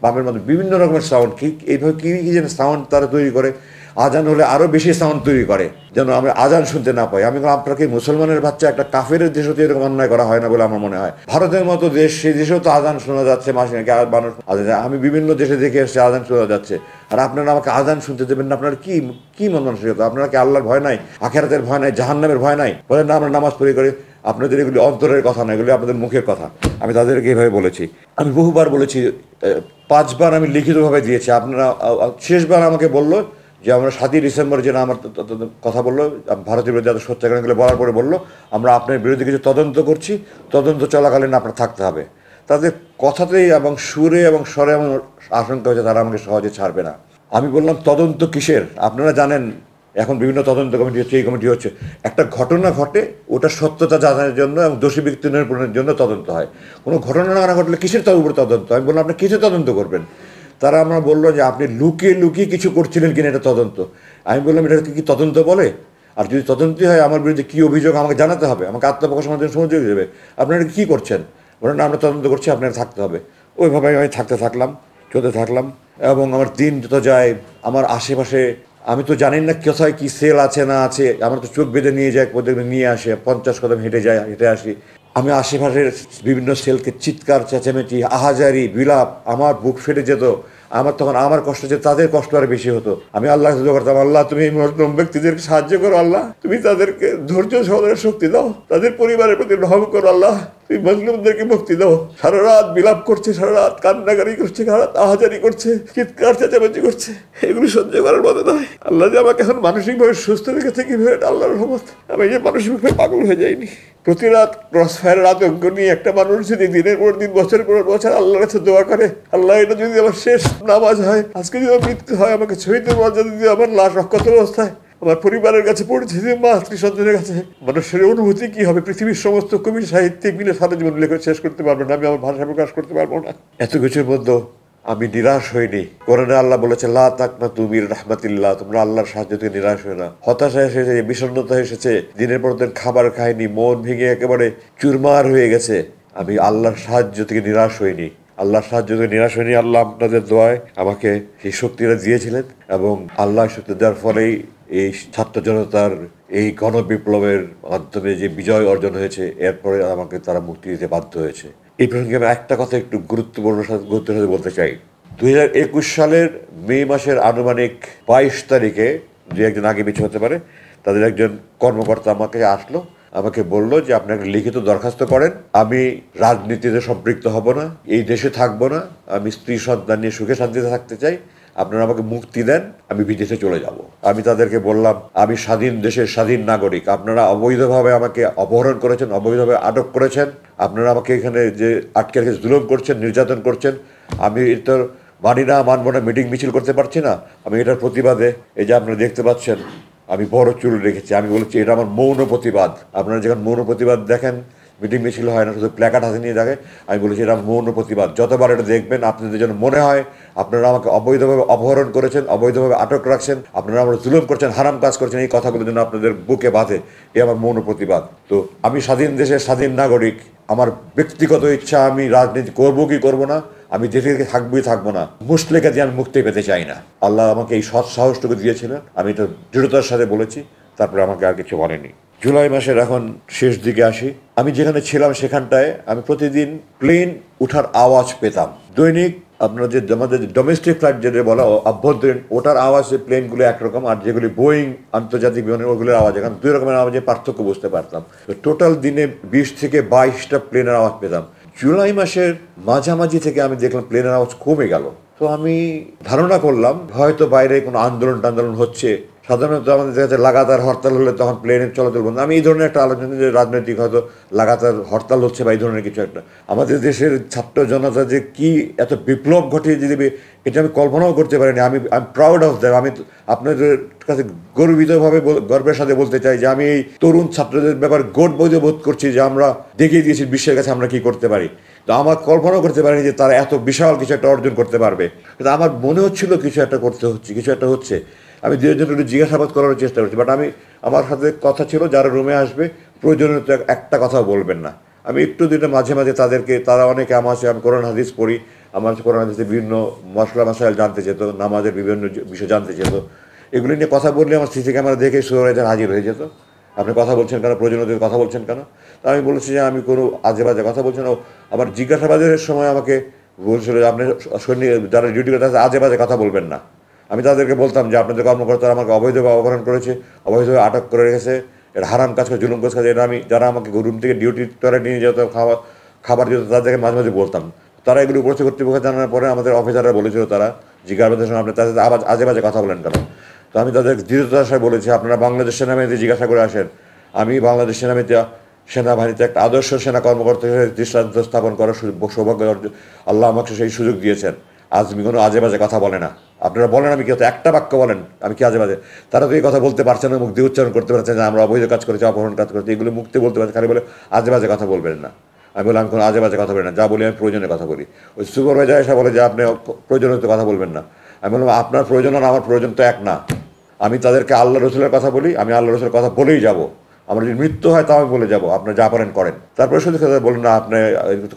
পাম্পের মতো বিভিন্ন রকমের সাউন্ড। এইভাবে কী যেন সাউন্ড তারা তৈরি করে, আজান হলে আরও বেশি সাউন্ড তৈরি করে যেন আমরা আজান শুনতে না পাই। আমি আপনাকে মুসলমানের বাচ্চা, একটা কাফের দেশও তো এরকম অন্যায় করা হয় না বলে আমার মনে হয়। ভারতের মতো দেশ, সেই দেশেও তো আজান শোনা যাচ্ছে মাসে নাকি মানুষ আজান। আমি বিভিন্ন দেশে দেখে এসেছি আজান শোনা যাচ্ছে, আর আপনারা আমাকে আজান শুনতে দেবেন না? আপনার কি মন মানসিকতা? আপনারা কি আল্লাহর ভয় নাই, আখিরাতের ভয় নাই, জাহান্নামের ভয় নাই? বলেন না আমরা নামাজ পড়ি করি, আপনাদের এগুলি অন্তরের কথা না, এগুলি আপনাদের মুখের কথা। আমি তাদেরকে এভাবে বলেছি। আমি বহুবার বলেছি, 5বার আমি লিখিতভাবে দিয়েছি। আপনারা শেষবার আমাকে বললো যে আমরা 7ই ডিসেম্বর যেন আমার কথা বললো, ভারতের বিরুদ্ধে এত সত্যাগ্রহগুলো বলার পরে বললো আমরা আপনার বিরুদ্ধে কিছু তদন্ত করছি, তদন্ত চলাকালীন আপনার থাকতে হবে। তাদের কথাতেই এবং সুরে এবং স্বরে আমার আশঙ্কা হয়েছে তারা আমাকে সহজে ছাড়বে না। আমি বললাম তদন্ত কিসের? আপনারা জানেন এখন বিভিন্ন তদন্ত কমিটি হচ্ছে, এই কমিটি হচ্ছে। একটা ঘটনা ঘটে, ওটা সত্যতা জানার জন্য এবং দোষী ব্যক্তি নিরূপণের জন্য তদন্ত হয়। কোনো ঘটনা না ঘটলে কিসের উপরে তদন্ত? আমি বললাম আপনি কিসে তদন্ত করবেন? তারা আমরা বললো যে আপনি লুকিয়ে লুকিয়ে কিছু করছিলেন কিনা এটা তদন্ত। আমি বললাম এটাকে কি তদন্ত বলে? আর যদি তদন্তই হয় আমার বিরুদ্ধে কী অভিযোগ আমাকে জানাতে হবে, আমাকে আত্মপ্রকাশ আমাদের সুযোগ দেবে। আপনারা কী করছেন? বলেন না আমরা তদন্ত করছি, আপনার থাকতে হবে। ওইভাবে আমি থাকতে থাকলাম, চলতে থাকলাম। এবং আমার দিন যত যায়, আমার আশেপাশে আমি তো জানি না কোথায় কী সেল আছে না আছে, আমার তো চোখ বেঁধে নিয়ে যায়, প্রত্যেক নিয়ে আসে, 50 কদম হেঁটে যায়, হেঁটে আসি। আমি আশেপাশের বিভিন্ন সেলকে চিৎকার চেঁচামেচি আহাজারি বিলাপ, আমার বুক ফেটে যেত। আমার তখন আমার কষ্ট যে তাদের কষ্ট আর বেশি হতো। আমি আল্লাহ করতাম, আল্লাহ তুমি এই মজলুম ব্যক্তিদেরকে সাহায্য করো, আল্লাহ তুমি তাদেরকে ধৈর্য সহনের শক্তি দাও, তাদের পরিবারের প্রতি রহম করো, আল্লাহ তুমি মজলুমদেরকে মুক্তি দাও। সারা রাত বিলাপ করছে, সারা রাত কান্নাকারি করছে, সারা রাত আহাজারি করছে, চিৎকার চেঁচামেচি করছে, এগুলি সহ্য করার মতো নয়। আল্লাহ যে আমাকে এখন মানসিকভাবে সুস্থ রেখেছে কিভাবে, আল্লাহর রহমত। আমি যে মানসিকভাবে পাগল হয়ে যাইনি। প্রতি রাত ক্রস ফায়ারের আতঙ্ক নিয়ে একটা মানুষ যদি দিনের পর দিন বছরের পর বছর আল্লাহর কাছে দোয়া করে, আল্লাহ এটা যদি আমার শেষ নামাজ হয়, আজকে যদি আমার মৃত্যু হয়, আমাকে শহীদের মর্যাদা দিয়ে আমার লাশ অক্ষত অবস্থায় আমার পরিবারের কাছে পড়েছে, মা স্ত্রী সন্তানের কাছে, মানুষের অনুভূতি কি হবে? পৃথিবীর সমস্ত কবি সাহিত্যিক মিলে সারা জীবন লেখা শেষ করতে পারবো না, আমি আমার ভাষা প্রকাশ করতে পারবো না। এত কিছুর মধ্যে আমি নিরাশ হইনি। কোরআনে আল্লাহ বলেছে লা তাকনাতু মির রাহমাতিল্লাহ, তোমরা আল্লাহর সাহায্য থেকে নিরাশ হয়ে না। হতাশা এসেছে, বিষণ্ণতা এসেছে, দিনের পর দিন খাবার খায়নি, মন ভেঙে একেবারে চুরমার হয়ে গেছে, আমি আল্লাহর সাহায্য থেকে নিরাশ হইনি। আল্লাহর সাহায্য থেকে নিরাশ হয়নি। আল্লাহ আপনাদের দোয়ায় আমাকে সেই শক্তিটা দিয়েছিলেন এবং আল্লাহ শক্তি দেওয়ার ফলেই এই ছাত্র জনতার এই গণবিপ্লবের মাধ্যমে যে বিজয় অর্জন হয়েছে, এরপরে আমাকে তারা মুক্তি দিতে বাধ্য হয়েছে। এই প্রসঙ্গে আমি একটা কথা একটু গুরুত্বের সাথে বলতে চাই। 2021 সালের মে মাসের আনুমানিক 22 তারিখে, যে একদিন আগে পিছু হতে পারে, তাদের একজন কর্মকর্তা আমাকে আসলো, আমাকে বলল যে আপনি একটা লিখিত দরখাস্ত করেন, আমি রাজনীতিতে সম্পৃক্ত হব না, এই দেশে থাকবো না, আমি স্ত্রী সন্তান নিয়ে সুখে শান্তিতে থাকতে চাই, আপনারা আমাকে মুক্তি দেন, আমি বিদেশে চলে যাব। আমি তাদেরকে বললাম আমি স্বাধীন দেশের স্বাধীন নাগরিক, আপনারা অবৈধভাবে আমাকে অপহরণ করেছেন, অবৈধভাবে আটক করেছেন, আপনারা আমাকে এখানে যে আটকে রেখে জুলুম করছেন, নির্যাতন করছেন, আমি তো মানি না, মানব না, মিটিং মিছিল করতে পারছি না। আমি এটার প্রতিবাদে, এই যে আপনারা দেখতে পাচ্ছেন আমি বড় চুল রেখেছি, আমি বলেছি এটা আমার মৌন প্রতিবাদ। আপনারা যখন মৌন প্রতিবাদ দেখেন, মিটিং মিছিল হয় না, শুধু প্ল্যাকার্ড হাতে নিয়ে দেখে, আমি বলেছি এটা মৌন প্রতিবাদ। যতবার এটা দেখবেন আপনাদের যেন মনে হয় আপনারা আমাকে অবৈধভাবে অপহরণ করেছেন, অবৈধভাবে আটক রাখছেন, আপনারা আমার জুলুম করছেন, হারাম কাজ করছেন, এই কথাগুলো যেন আপনাদের বুকে বাঁধে, এ আমার মৌন প্রতিবাদ। তো আমি স্বাধীন দেশের স্বাধীন নাগরিক, আমার ব্যক্তিগত ইচ্ছা আমি রাজনীতি করবো কি করবো না, আমি দেশে থাকবোই থাকবো না, মুসলেকা দিয়ে আমি মুক্তি পেতে চাই না। আল্লাহ আমাকে এই সৎ সাহসটুকু দিয়েছিলেন, আমি এটা দৃঢ়তার সাথে বলেছি, তারপরে আমাকে আর কিছু বলেনি। জুলাই মাসের এখন শেষ দিকে আসি। আমি যেখানে ছিলাম সেখানটায় আমি প্রতিদিন প্লেন ওঠার আওয়াজ পেতাম। দৈনিক আপনার যে আমাদের ডোমেস্টিক ফ্লাইট যেটা বলা অভ্যন্তরীণ, ওটার আওয়াজে প্লেনগুলো একরকম, আর যেগুলি বোয়িং আন্তর্জাতিক বিমানের ওগুলোর আওয়াজ এখন 2 রকমের আওয়াজে পার্থক্য বুঝতে পারতাম। তো টোটাল দিনে 20 থেকে 22টা প্লেনের আওয়াজ পেতাম। জুলাই মাসের মাঝামাঝি থেকে আমি দেখলাম প্লেনের আওয়াজ কমে গেল। তো আমি ধারণা করলাম হয়তো বাইরে কোনো আন্দোলন হচ্ছে। সাধারণত আমাদের কাছে লাগাতার হরতাল হলে তখন প্লেনের চলাচল বন্ধ। আমি এই ধরনের একটা আলোচনা যে রাজনৈতিক হয়তো লাগাতার হরতাল হচ্ছে বা এই ধরনের কিছু একটা, আমাদের দেশের ছাত্র জনতা যে কি এত বিপ্লব ঘটিয়ে দিবে এটা আমি কল্পনাও করতে পারিনি। আমি প্রাউড অফ দ্যাট। আমি আপনাদের কাছে গর্বিতভাবে গর্বের সাথে বলতে চাই যে আমি এই তরুণ ছাত্রদের ব্যাপারে গর্ববোধ বোধ করছি যে আমরা দেখিয়ে দিয়েছি বিশ্বের কাছে আমরা কি করতে পারি। তো আমার কল্পনাও করতে পারিনি যে তারা এত বিশাল কিছু একটা অর্জন করতে পারবে। কিন্তু আমার মনে হচ্ছিল কিছু একটা করতে হচ্ছে, কিছু একটা হচ্ছে। আমি দুজনের একটু জিজ্ঞাসাবাদ করার চেষ্টা করছি, বাট আমি আমার সাথে কথা ছিল যারা রুমে আসবে প্রয়োজনীয় একটা কথাও বলবেন না। আমি একটু দিনে মাঝে মাঝে তাদেরকে, তারা অনেকে আমার আছে, আমি কোরআন হাদিস পড়ি, আমার কোরআন হাদিসে বিভিন্ন মশলা মশাইল জানতে চেত, নামাজের বিভিন্ন বিষয় জানতে চেত। এগুলি নিয়ে কথা বললে আমার সিসি ক্যামেরা দেখে সুরাইজার হাজির হয়ে যেত। আপনি কথা বলছেন কেন, প্রয়োজনীয় কথা বলছেন কেন? তা আমি বলেছি যে আমি কোনো আজে বাজে কথা বলছি না। আবার জিজ্ঞাসাবাদের সময় আমাকে বলছিল যে আপনি সৈনিক যারা ডিউটি করে তাদের আজে বাজে কথা বলবেন না। আমি তাদেরকে বলতাম যে আপনাদের কর্মকর্তারা আমাকে অবৈধভাবে অপহরণ করেছে, অবৈধভাবে আটক করে রেখেছে, এটা হারাম কাজ করে, জুলুম কাজ করে। এটা আমি যারা আমাকে রুম থেকে ডিউটি করে নিয়ে যেত, খাবার দিত, তাদেরকে মাঝে মাঝে বলতাম। তারা এগুলো উপস্থিত কর্তৃপক্ষ জানানোর পরে আমাদের অফিসাররা বলেছিল, তারা জিজ্ঞাসাবাদের সময় আপনি তাদের আজে বাজে কথা বলেন কেন। তো আমি তাদের দৃঢ়তার সাথে বলেছি, আপনারা বাংলাদেশ সেনাবাহিনীতে জিজ্ঞাসা করে আসেন। আমি বাংলাদেশ সেনাবাহিনীতে একটা আদর্শ সেনা কর্মকর্তা হিসেবে দৃষ্টান্ত স্থাপন করার সৌভাগ্য আল্লাহ আমাকে সেই সুযোগ দিয়েছেন। আজমি কোনো আজে বাজে কথা বলে না। আপনারা বলেন আমি কি হতো, একটা বাক্য বলেন আমি কি আজে বাজে। তারা তো এই কথা বলতে পারছে না, মুখ দিয়ে উচ্চারণ করতে পারছে না, আমরা অবৈধ কাজ করেছি, অপহরণ কাজ করেছি, এগুলো মুক্তি বলতে পারছে, খালি বলে আজে বাজে কথা বলবেন না। আমি বললাম আমি কোনো আজে বাজে কথা বলি না, যা বলি আমি প্রয়োজনের কথা বলি। ওই সুপারভাইজার এসে বলে যে আপনি প্রয়োজনীয় কথা বলবেন না। আমি বললাম আপনার প্রয়োজন আর আমার প্রয়োজন তো এক না। আমি তাদেরকে আল্লাহ রসুলের কথা বলি, আমি আল্লাহ রসুলের কথা বলেই যাব। আমার যদি মৃত্যু হয় তাও আমি বলে যাবো, আপনার যা পারেন করেন। তারপরে শুধু বললেন না আপনি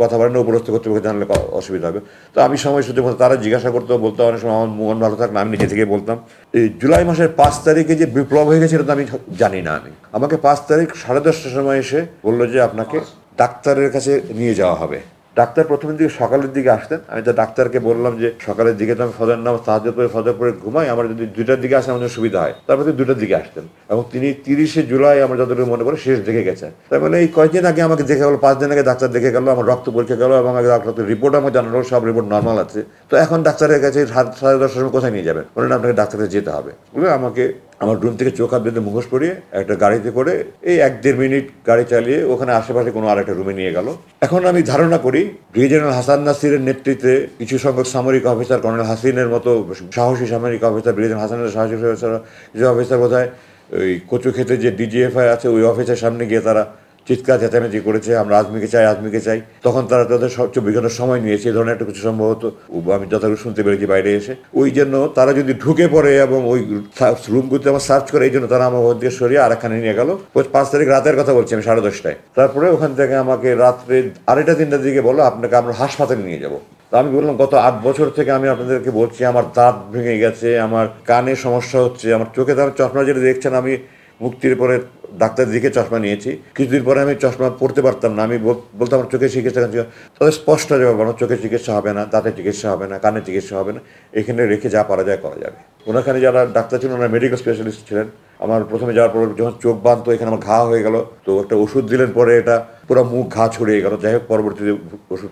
কথা বলেন না, উপরস্থ কর্তৃপক্ষ জানলে অসুবিধা হবে। তো আমি সময় সুযোগ মতো তারা জিজ্ঞাসা করতো, বলতো, অনেক সময় আমার মন ভালো থাকলে আমি নিজে থেকে বলতাম। এই জুলাই মাসের 5 তারিখে যে বিপ্লব হয়ে গেছে এটা তো আমি জানি না। আমাকে 5 তারিখ 10:30টার সময় এসে বললো যে আপনাকে ডাক্তারের কাছে নিয়ে যাওয়া হবে। ডাক্তার প্রথমের দিকে সকালের দিকে আসতেন। আমি তো ডাক্তারকে বললাম যে সকালের দিকে তো আমি ফজর নামাজ তাহাজ্জুদ পড়ে ফজর পড়ে ঘুমাই, আমার যদি 2টার দিকে আসে আমার সুবিধা হয়। তারপর তিনি 2টার দিকে আসতেন এবং তিনি 30শে জুলাই আমার যতটুকু মনে পড়ে শেষ দেখে গেছেন। তাই মানে এই কয়েকদিন আগে আমাকে দেখে গেলো, 5 দিন আগে ডাক্তার দেখে গেলো, আমার রক্ত পরীক্ষা গেলো এবং ডাক্তার রিপোর্ট আমাকে জানালো সব রিপোর্ট নর্মাল আছে। তো এখন ডাক্তারের কাছে 10:30টার সময় কোথায় নিয়ে যাবেন, বলেন আপনাকে ডাক্তারের যেতে হবে। বলে আমাকে আমার রুম থেকে চোখ হাত বেঁধে মুখোশ পরিয়ে একটা গাড়িতে করে এই 1-1.5 মিনিট গাড়ি চালিয়ে ওখানে আশেপাশে কোনো আরেকটা রুমে নিয়ে গেল। এখন আমি ধারণা করি ব্রিগেডিয়ার হাসান নাসিরের নেতৃত্বে কিছু সংখ্যক সামরিক অফিসার, কর্নেল হাসিনের মতো সাহসী সামরিক অফিসার, ব্রিগেডিয়ার হাসানের সাহসী অফিসার, কিছু অফিসার বোধহয় ওই কচু খেতে যে ডিজিএফআই আছে ওই অফিসের সামনে গিয়ে তারা চিৎকার চেঁচামেচি করেছে, আমরা আজমিকে চাই, আজমিকে চাই। তখন তারা তাদের 24 ঘন্টা সময় নিয়েছে, এই ধরনের একটা কিছু সম্ভবত আমি যতটুকু শুনতে পেরেছি বাইরে এসে। ওই জন্য তারা যদি ঢুকে পড়ে এবং ওই রুমগুলোতে আমার সার্চ করে, এই জন্য তারা আমার ওখান থেকে সরিয়ে আরেকখানে নিয়ে গেল। 5 তারিখ রাতের কথা বলছি আমি, 10:30টায়। তারপরে ওখান থেকে আমাকে রাত্রে 2:30-3টার দিকে বলো আপনাকে আমরা হাসপাতালে নিয়ে যাবো। তা আমি বললাম গত 8 বছর থেকে আমি আপনাদেরকে বলছি আমার দাঁত ভেঙে গেছে, আমার কানে সমস্যা হচ্ছে, আমার চোখে তার চশমা যেটা দেখছেন, আমি মুক্তির পরে ডাক্তার দিকে চশমা নিয়েছি, কিছুদিন পরে আমি চশমা পড়তে পারতাম না। আমি বলতাম আমার চোখের চিকিৎসা, তাদের স্পষ্ট জবাব আমার চোখের চিকিৎসা হবে না, দাঁতের চিকিৎসা হবে না, কানের চিকিৎসা হবে না, এখানে রেখে যা পারা যায় করা যাবে। ওনাখানে যারা ডাক্তার ছিলেন ওনারা মেডিকেল স্পেশালিস্ট ছিলেন। আমার প্রথমে যাওয়ার পর যখন চোখ বাঁধতো এখানে আমার ঘা হয়ে গেল, তো একটা ওষুধ দিলেন, পরে এটা পুরো মুখ ঘা ছড়িয়ে গেল। যাই হোক পরবর্তীতে ওষুধ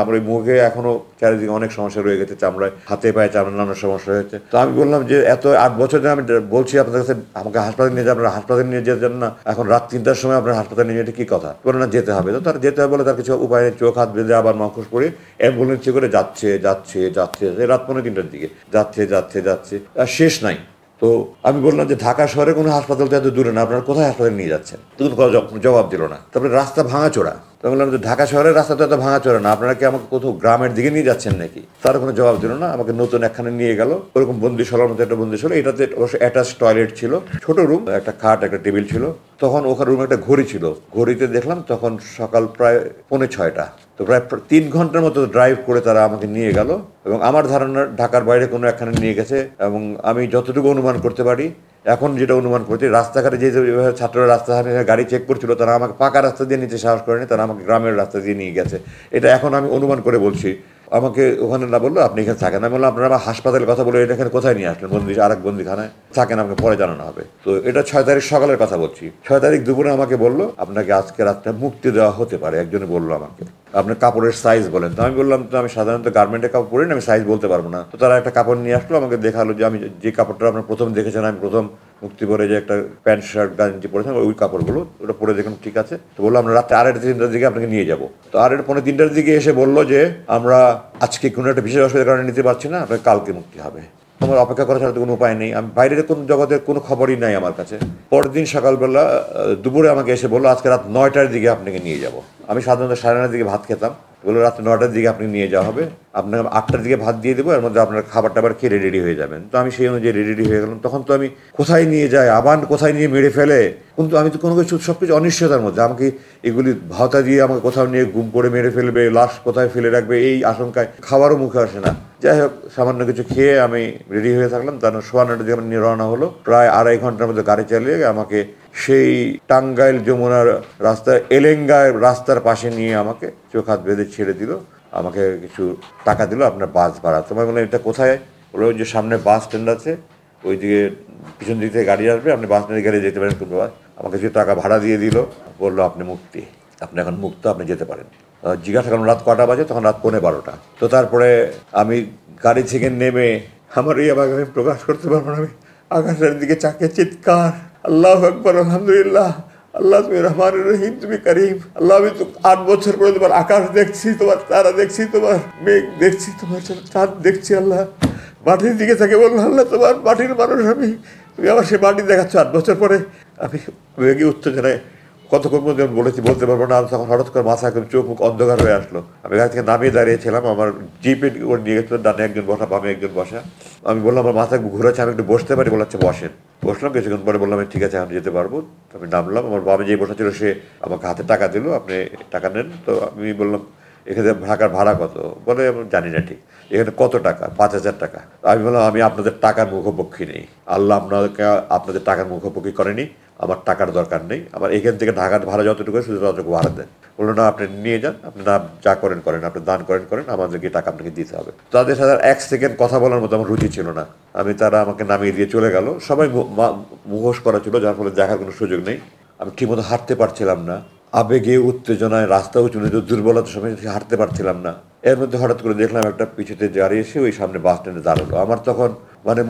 আমার ওই মুখে এখনও চারিদিকে অনেক সমস্যা রয়ে গেছে, চামড়ায়, হাতে পায়ে চামড়া নানা সমস্যা হয়েছে। তো আমি বললাম যে এত 8 বছর ধরে আমি বলছি আপনাদের কাছে আমাকে হাসপাতালে নিয়ে যাবেন, হাসপাতালে নিয়ে যেতেন না, এখন রাত 3টার সময় আপনার হাসপাতালে নিয়ে যেতে কী কথা, বলে না যেতে হবে। তো তার যেতে হবে বলে তার কিছু উপায় নেই, চোখ হাত বেঁধে আবার মুখোশ পরে অ্যাম্বুলেন্সে করে যাচ্ছে যাচ্ছে যাচ্ছে, রাত 3:30টার দিকে যাচ্ছে যাচ্ছে যাচ্ছে, আর শেষ নাই। তো আমি বললাম যে ঢাকা শহরে কোনো হাসপাতাল তো এত দূরে না, আপনারা কোথায় হাসপাতালে নিয়ে যাচ্ছেন? তখন জবাব দিল না। তারপরে রাস্তা ভাঙাচোরা। তো বললাম যে ঢাকা শহরের রাস্তা তো এত ভাঙাচোরা না, আপনারা কি আমাকে কোথাও গ্রামের দিকে নিয়ে যাচ্ছেন নাকি? তারা কোনো জবাব দিল না। আমাকে নতুন একখানে নিয়ে গেল, ওরকম বন্দিশালার মতো একটা বন্দিশালা। এটাতে অবশ্য অ্যাটাচ টয়লেট ছিল, ছোট রুম, একটা খাট, একটা টেবিল ছিল। তখন ওখানে রুমে একটা ঘড়ি ছিল, ঘড়িতে দেখলাম তখন সকাল প্রায় 5:45। তো প্রায় 3 ঘন্টার মতো ড্রাইভ করে তারা আমাকে নিয়ে গেল এবং আমার ধারণা ঢাকার বাইরে কোনো একখানে নিয়ে গেছে। এবং আমি যতটুকু অনুমান করতে পারি, এখন যেটা অনুমান করছি, রাস্তাঘাটে যে ছাত্ররা রাস্তাঘাটে গাড়ি চেক করছিল, তারা আমাকে পাকা রাস্তা দিয়ে নিতে সাহস করেনি, তারা আমাকে গ্রামের রাস্তা দিয়ে নিয়ে গেছে। এটা এখন আমি অনুমান করে বলছি। আমাকে ওখানে না বললো আপনি এখানে থাকেন, আমি বললাম আপনারা হাসপাতালের কথা বলে এটা এখানে কোথায় নিয়ে আসলেন? আরেক বন্দিখানায় থাকেন, আমাকে পরে জানানো হবে। তো এটা 6 তারিখ সকালের কথা বলছি। 6 তারিখ দুপুরে আমাকে বললো আপনাকে আজকে রাতটা মুক্তি দেওয়া হতে পারে। একজনে বললো আমাকে আপনার কাপড়ের সাইজ বলেন। তো আমি বললাম তো আমি সাধারণত গার্মেন্টের কাপড় পরি না, আমি সাইজ বলতে পারবো না। তো তারা একটা কাপড় নিয়ে আসলো, আমাকে দেখালো যে আমি যে কাপড়টা আপনার প্রথম দেখেছেন, আমি প্রথম মুক্তি পরে যে একটা প্যান্ট শার্ট গাঞ্জি পরেছেন ওই কাপড়গুলো, ওটা পরে দেখুন ঠিক আছে। তো বললো আমরা রাত্রে 2:30-3টার দিকে আপনাকে নিয়ে যাবো। তো 2:30-3টার দিকে এসে বললো যে আমরা আজকে কোনো একটা বিশেষ অসুবিধার কারণে নিতে পারছি না, আপনাকে কালকে মুক্তি হবে। আমার অপেক্ষা করা ছাড়া তো কোনো উপায় নেই, আমি বাইরের কোনো জগতের কোনো খবরই নাই আমার কাছে। পরের দিন সকালবেলা দুপুরে আমাকে এসে বললো আজকে রাত 9টার দিকে আপনাকে নিয়ে যাব। আমি সাধারণত 9:30 দিকে ভাত খেতাম, বললো রাত 9টার দিকে আপনি নিয়ে যাওয়া হবে, আপনাকে 8টার দিকে ভাত দিয়ে দেবো, এর মধ্যে আপনার খাবার টাবার খেয়ে রেডি হয়ে যাবেন। তো আমি সেই অনুযায়ী রেডি হয়ে গেলাম। তখন তো আমি কোথায় নিয়ে যায়, আবার কোথায় নিয়ে মেরে ফেলে, কিন্তু আমি তো কোনো কিছু সব কিছু অনিশ্চয়তার মধ্যে। আমাকে এগুলি ভাওতা দিয়ে আমাকে কোথাও নিয়ে গুম করে মেরে ফেলবে, লাশ কোথায় ফেলে রাখবে, এই আশঙ্কায় খাবারও মুখে আসে না। যাই হোক সামান্য কিছু খেয়ে আমি রেডি হয়ে থাকলাম। তারপর 9:15 দিকে নিয়ে রওনা হলো। প্রায় 2.5 ঘন্টার মধ্যে গাড়ি চালিয়ে আমাকে সেই টাঙ্গাইল যমুনার রাস্তা এলেঙ্গায় রাস্তার পাশে নিয়ে আমাকে চোখ হাত বেঁধে ছেড়ে দিল। আমাকে কিছু টাকা দিল আপনার বাস ভাড়া। তোমার বললাম এটা কোথায়? ওরা ওই যে সামনে বাস স্ট্যান্ড আছে, ওই দিকে পিছন দিক থেকে গাড়ি আসবে, আপনি বাস স্ট্যান্ডে গেলে যেতে পারেন। আমাকে কিছু টাকা ভাড়া দিয়ে দিল, বললো আপনি মুক্তি, আপনি এখন মুক্ত, আপনি যেতে পারেন। জিজ্ঞাসা করলাম রাত কটা বাজে, তখন রাত 11:15। তো তারপরে আমি গাড়ি থেকে নেমে আমার এই আবার আমি প্রকাশ করতে পারবো না, আমি আকাশের দিকে চাকে চিৎকার, আল্লাহু আকবার, আলহামদুলিল্লাহ, আল্লাহ তুমি রহমান রহিম, তুমি করিম, আল্লাহ আমি তো 8 বছর পরে তোমার আকাশ দেখছি, তোমার তারা দেখছি, তোমার মেঘ দেখছি, তোমার চাঁদ দেখছি, আল্লাহ মাটির দিকে থাকে বললাম, আল্লাহ তোমার মাটির মানুষ আমি, তুমি আমার সে মাটি দেখাচ্ছ 8 বছর পরে। আমি বেগে উত্তেজনায় কতক্ষণ মধ্যে আমি বলতে পারবো না। তখন হঠাৎ করে মাথা একদম চোখ মুখ অন্ধকার হয়ে আসলো। আমি গাড়ি থেকে নামিয়ে দাঁড়িয়েছিলাম, আমার জিপে ওর নিয়ে গেছিলো, ডানে একজন বসা, বামে একজন বসা। আমি বললাম আমার মাথা ঘুরেছে, আমি একটু বসতে পারি, বলাচ্ছে বসেন। বসলাম, কিছুক্ষণ পরে বললাম ঠিক আছে আমি যেতে পারবো। আমি নামলাম, আমার বামে যে বসা ছিল সে আমাকে হাতে টাকা দিল, আপনি টাকা নেন। তো আমি বললাম এখানে ঢাকার ভাড়া কত? বলে আমি জানি না ঠিক। এখানে কত টাকা? 5,000 টাকা। আমি বললাম আমি আপনাদের টাকার মুখোপক্ষী নেই, আল্লাহ আপনাদের টাকার মুখোপক্ষী করেনি, আমার টাকার দরকার নেই, আমার এখান থেকে ঢাকার ভাড়া যতটুকু শুধু ততটুকু ভাড়া দেন। বললো না আপনি নিয়ে যান, আপনি না যা করেন করেন, আপনি দান করেন, আমাদেরকে টাকা আপনাকে দিতে হবে। তাদের সাথে 1 সেকেন্ড কথা বলার মতো আমার রুচি ছিল না। তারা আমাকে নামিয়ে দিয়ে চলে গেল। সবাই মুখোশ করা ছিল, যার ফলে দেখার কোনো সুযোগ নেই। আমি ঠিকমতো হাঁটতে পারছিলাম না, আবেগে উত্তেজনায় রাস্তা উঁচু নিচু, দুর্বলতার সময় হাঁটতে পারছিলাম না। এর মধ্যে হঠাৎ করে দেখলাম একটা পিছুতে গাড়ি এসে ওই সামনে বাস স্ট্যান্ডে দাঁড়ালো। আমার তখন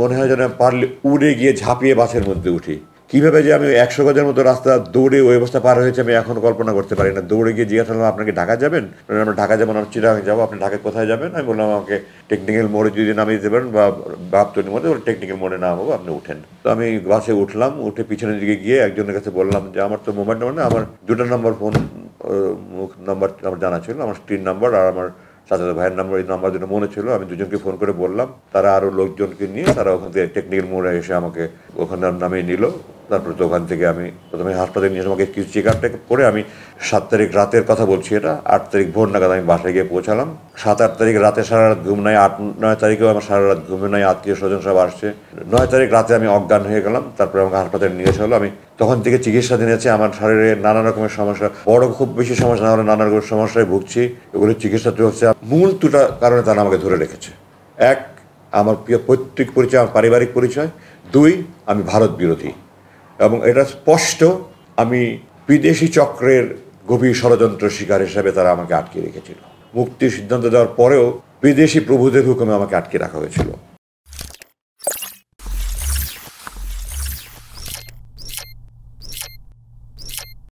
মনে হয় যেন পারলে উড়ে গিয়ে ঝাঁপিয়ে বাসের মধ্যে উঠি। কীভাবে যে আমি 100 গজের মতো রাস্তা দৌড়ে ওই অবস্থা পার হয়েছে আমি এখন কল্পনা করতে পারি না। দৌড়ে গিয়ে জিজ্ঞাসা করলাম আপনাকে ঢাকা যাবেন? আমরা ঢাকা যাবো না, চিরাং যাবো। আপনি ঢাকায় কোথায় যাবেন? আমি বললাম আমাকে টেকনিক্যাল মোড়ে যদি নামিয়ে দিতে পারেন বা বাপতলির মধ্যে, টেকনিক্যাল মোড়ে নামাবো, আপনি উঠেন। তো আমি বাসে উঠলাম, উঠে পিছনের দিকে গিয়ে একজনের কাছে বললাম যে আমার তো মোবাইল নাম্বার না, আমার 2টা নাম্বার ফোন নাম্বার আমার জানা ছিল, আমার স্ক্রিন নাম্বার আর আমার চাচাতো ভাইয়ের নাম্বার, এই নাম্বার দুটো মনে ছিল। আমি দুজনকে ফোন করে বললাম, তারা আরও লোকজনকে নিয়ে তারা ওখান থেকে টেকনিক্যাল মোড়ে এসে আমাকে ওখানে নামিয়ে নিল। তারপরে তো ওখান থেকে আমি প্রথমে হাসপাতালে নিয়ে আমাকে কিছু চেক আপটা করে আমি 7 তারিখ রাতের কথা বলছি, এটা 8 তারিখ ভোর নাগাদ আমি বাসায় গিয়ে পৌঁছালাম। 7-8 তারিখ রাতে সারা রাত ঘুম নাই, 8-9 তারিখেও আমার সারা রাত ঘুমে নাই, আত্মীয় স্বজন সব আসছে। 9 তারিখ রাতে আমি অজ্ঞান হয়ে গেলাম। তারপরে আমাকে হাসপাতালে নিয়ে এসে হলো। আমি তখন থেকে চিকিৎসাধীন আছে, আমার শরীরে নানা রকমের সমস্যা, বড় খুব বেশি সমস্যা না হলে নানা রকমের সমস্যায় ভুগছি, এগুলো চিকিৎসা চলছে। মূল 2টা কারণে তারা আমাকে ধরে রেখেছে। 1, আমার পৈতৃক পরিচয়, আমার পারিবারিক পরিচয়। 2, আমি ভারত বিরোধী। এবং এটা স্পষ্ট আমি বিদেশি চক্রের গভীর ষড়যন্ত্র শিকার হিসাবে তারা আমাকে আটকে রেখেছিল। মুক্তির সিদ্ধান্ত দেওয়ার পরেও বিদেশি প্রভুদের হুকুমে আমাকে আটকে রাখা হয়েছিল।